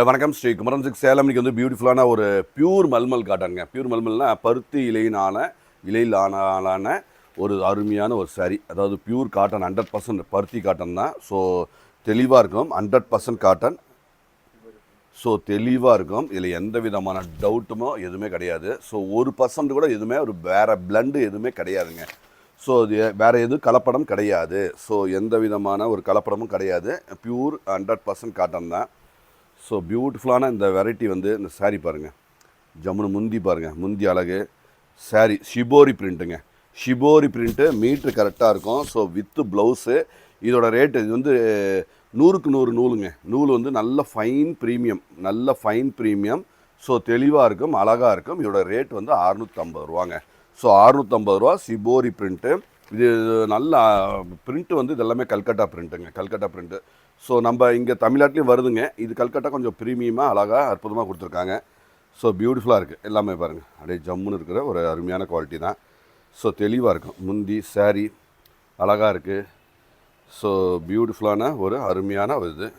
வணக்கம் ஸ்ரீ குமரன் சிக்ஸ் சேலம். இன்றைக்கி வந்து பியூட்டிஃபுல்லான ஒரு பியூர் மல்மல் காட்டனுங்க. பியூர் மல்மல்னால் பருத்தி இலையிலான ஒரு அருமையான ஒரு சாரீ. அதாவது பியூர் காட்டன், 100% பருத்தி காட்டன் தான். ஸோ தெளிவாக இருக்கும், 100% காட்டன். ஸோ தெளிவாக இருக்கும், இதில் எந்த விதமான டவுட்டுமோ எதுவுமே கிடையாது. ஸோ 1% கூட எதுவுமே ஒரு வேறு பிளண்டு எதுவுமே கிடையாதுங்க. ஸோ இது வேறு எதுவும் கலப்படம் கிடையாது. ஸோ எந்த விதமான ஒரு கலப்படமும் கிடையாது. பியூர் 100% காட்டன் தான். ஸோ பியூட்டிஃபுல்லான இந்த வெரைட்டி வந்து இந்த சாரீ பாருங்கள், ஜம்முனு முந்தி பாருங்கள், முந்தி அழகு. சாரீ ஷிபோரி பிரிண்ட்டுங்க, ஷிபோரி பிரிண்ட்டு மீட்ரு கரெக்டாக இருக்கும். So with blouse. இதோட ரேட்டு இது வந்து 100க்கு 100 நூலுங்க. நூல் வந்து நல்ல ஃபைன் ப்ரீமியம். ஸோ தெளிவாக இருக்கும், அழகாக இருக்கும். இதோட ரேட் வந்து 650 ரூபாங்க. ஸோ 650 ரூபா ஷிபோரி பிரிண்ட்டு. இது நல்ல பிரிண்ட்டு வந்து இதெல்லாமே கல்கட்டா பிரிண்ட்டு. ஸோ நம்ம இங்கே தமிழ்நாட்டிலையும் வருதுங்க. இது கல்கட்டா கொஞ்சம் ப்ரீமியமாக அழகாக அற்புதமாக கொடுத்துருக்காங்க. ஸோ பியூட்டிஃபுல்லாக இருக்குது எல்லாமே பாருங்கள். அப்படியே ஜம்முன்னு இருக்கிற ஒரு அருமையான குவாலிட்டி தான். ஸோ தெளிவாக இருக்கும். முந்தி சாரீ அழகாக இருக்குது. ஸோ பியூட்டிஃபுல்லான ஒரு அருமையான ஒரு இது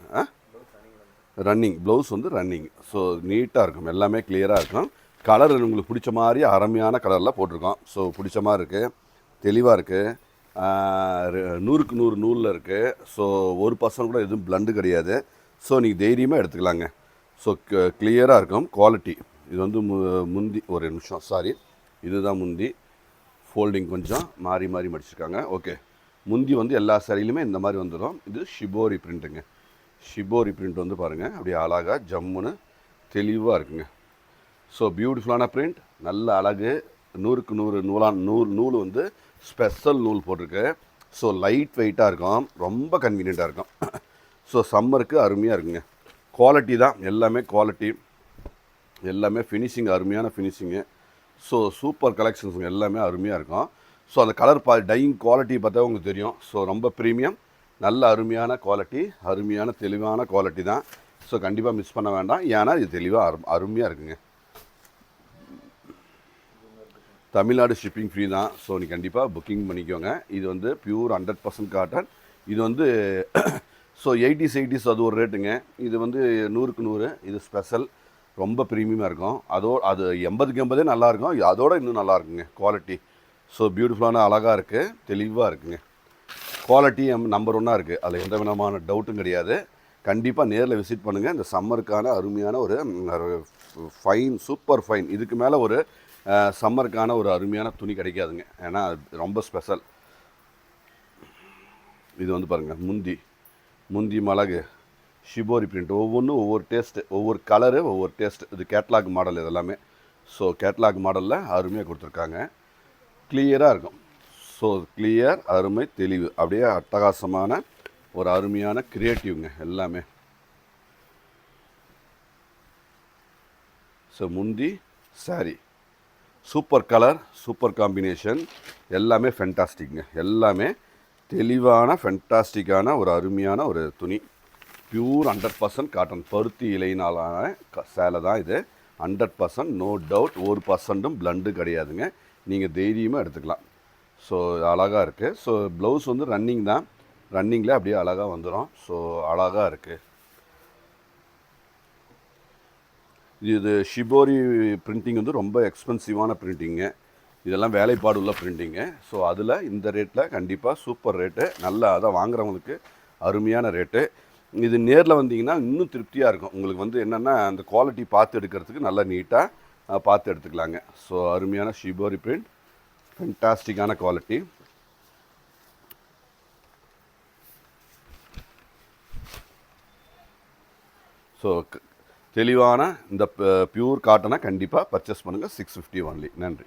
ரன்னிங் ப்ளவுஸ் வந்து ரன்னிங். ஸோ நீட்டாக இருக்கும், எல்லாமே கிளியராக இருக்கும். கலர் உங்களுக்கு பிடிச்ச மாதிரி அருமையான கலரில் போட்டிருக்கோம். ஸோ பிடிச்ச மாதிரி இருக்குது, தெளிவாக இருக்குது. 100க்கு 100 நூலில் இருக்குது. ஸோ 1% கூட எதுவும் பிளண்டு கிடையாது. ஸோ நீங்கள் தைரியமாக எடுத்துக்கலாங்க. ஸோ கிளியராக இருக்கும் குவாலிட்டி. இது வந்து முந்தி ஒரு நிமிஷம், சாரி, இதுதான் முந்தி. ஃபோல்டிங் கொஞ்சம் மாறி மடிச்சிருக்காங்க. ஓகே, முந்தி வந்து எல்லா சாரிலையுமே இந்த மாதிரி வந்துடும். இது ஷிபோரி பிரிண்ட்டுங்க. ஷிபோரி பிரிண்ட் வந்து பாருங்கள், அப்படியே அழகாக ஜம்முன்னு தெளிவாக இருக்குங்க. ஸோ பியூட்டிஃபுல்லான பிரிண்ட், நல்ல அழகு. 100க்கு 100 நூல் வந்து ஸ்பெஷல் நூல் போட்டிருக்கு. ஸோ லைட் வெயிட்டாக இருக்கும், ரொம்ப கன்வீனியண்ட்டாக இருக்கும். ஸோ சம்மருக்கு அருமையாக இருக்குங்க. குவாலிட்டி தான், எல்லாமே குவாலிட்டி, எல்லாமே ஃபினிஷிங், அருமையான ஃபினிஷிங்கு. ஸோ சூப்பர் கலெக்ஷன்ஸுங்க, எல்லாமே அருமையாக இருக்கும். ஸோ அந்த கலர் டையிங் குவாலிட்டி பார்த்தா உங்களுக்கு தெரியும். ஸோ ரொம்ப ப்ரீமியம், நல்ல அருமையான குவாலிட்டி, அருமையான தெளிவான குவாலிட்டி தான். ஸோ கண்டிப்பாக மிஸ் பண்ண வேண்டாம், ஏன்னா இது தெளிவாக அருமையாக இருக்குங்க. தமிழ்நாடு ஷிப்பிங் ஃப்ரீ தான். ஸோ நீ கண்டிப்பாக புக்கிங் பண்ணிக்கோங்க. இது வந்து பியூர் 100% காட்டன். இது வந்து ஸோ 80s அது ஒரு ரேட்டுங்க. இது வந்து 100க்கு 100, இது ஸ்பெஷல், ரொம்ப ப்ரீமியமாக இருக்கும். அது 80க்கு 80 நல்லாயிருக்கும், அதோடு இன்னும் நல்லாயிருக்குங்க குவாலிட்டி. ஸோ பியூட்டிஃபுல்லான அழகாக இருக்குது, தெளிவாக இருக்குங்க. குவாலிட்டி நம்பர் 1 இருக்குது, அதில் எந்த விதமான டவுட்டும் கிடையாது. கண்டிப்பாக நேரில் விசிட் பண்ணுங்கள். இந்த சம்மருக்கான அருமையான ஒரு ஃபைன், சூப்பர் ஃபைன். இதுக்கு மேலே ஒரு சம்மருக்கான ஒரு அருமையான துணி கிடைக்காதுங்க, ஏன்னா ரொம்ப ஸ்பெஷல். இது வந்து பாருங்கள், முந்தி மிளகு ஷிபோரி பிரிண்ட். ஒவ்வொன்றும் ஒவ்வொரு டேஸ்ட்டு, ஒவ்வொரு கலரு, ஒவ்வொரு டேஸ்ட்டு. இது கேட்லாக் மாடல் இதெல்லாமே. ஸோ கேட்லாக் மாடலில் அருமையாக கொடுத்துருக்காங்க, கிளியராக இருக்கும். ஸோ கிளியர், அருமை, தெளிவு, அப்படியே அட்டகாசமான ஒரு அருமையான க்ரியேட்டிவ்ங்க எல்லாமே. ஸோ முந்தி sorry, super colour, super combination, எல்லாமே ஃபென்டாஸ்டிக்ங்க. எல்லாமே தெளிவான ஃபென்டாஸ்டிக்கான ஒரு அருமையான ஒரு துணி. பியூர் 100% காட்டன், பருத்தி இலையினாலான சேலை தான் இது. 100%, நோ டவுட். 1%ம் பிளண்டு கிடையாதுங்க. நீங்கள் தைரியமாக எடுத்துக்கலாம். ஸோ அழகாக இருக்குது. ஸோ ப்ளவுஸ் வந்து ரன்னிங் தான், ரன்னிங்கில் அப்படியே அழகாக வந்துடும். ஸோ அழகாக இருக்குது. இது ஷிபோரி பிரிண்டிங் வந்து ரொம்ப எக்ஸ்பென்சிவான பிரிண்டிங்கு. இதெல்லாம் வேலைப்பாடு உள்ள பிரிண்டிங்கு. ஸோ அதில் இந்த ரேட்டில் கண்டிப்பாக சூப்பர் ரேட்டு, நல்லா அதான் வாங்குறவங்களுக்கு அருமையான ரேட்டு. இது நேரில் வந்தீங்கன்னா இன்னும் திருப்தியாக இருக்கும். உங்களுக்கு வந்து என்னென்னா அந்த குவாலிட்டி பார்த்து எடுக்கிறதுக்கு நல்லா நீட்டாக பார்த்து எடுத்துக்கலாங்க. ஸோ அருமையான ஷிபோரி பிரிண்ட், ஃபென்டாஸ்டிக்கான குவாலிட்டி. ஸோ தெளிவான இந்த பியூர் காட்டனை கண்டிப்பாக பர்ச்சேஸ் பண்ணுங்கள். 650 ஒன்லி. நன்றி.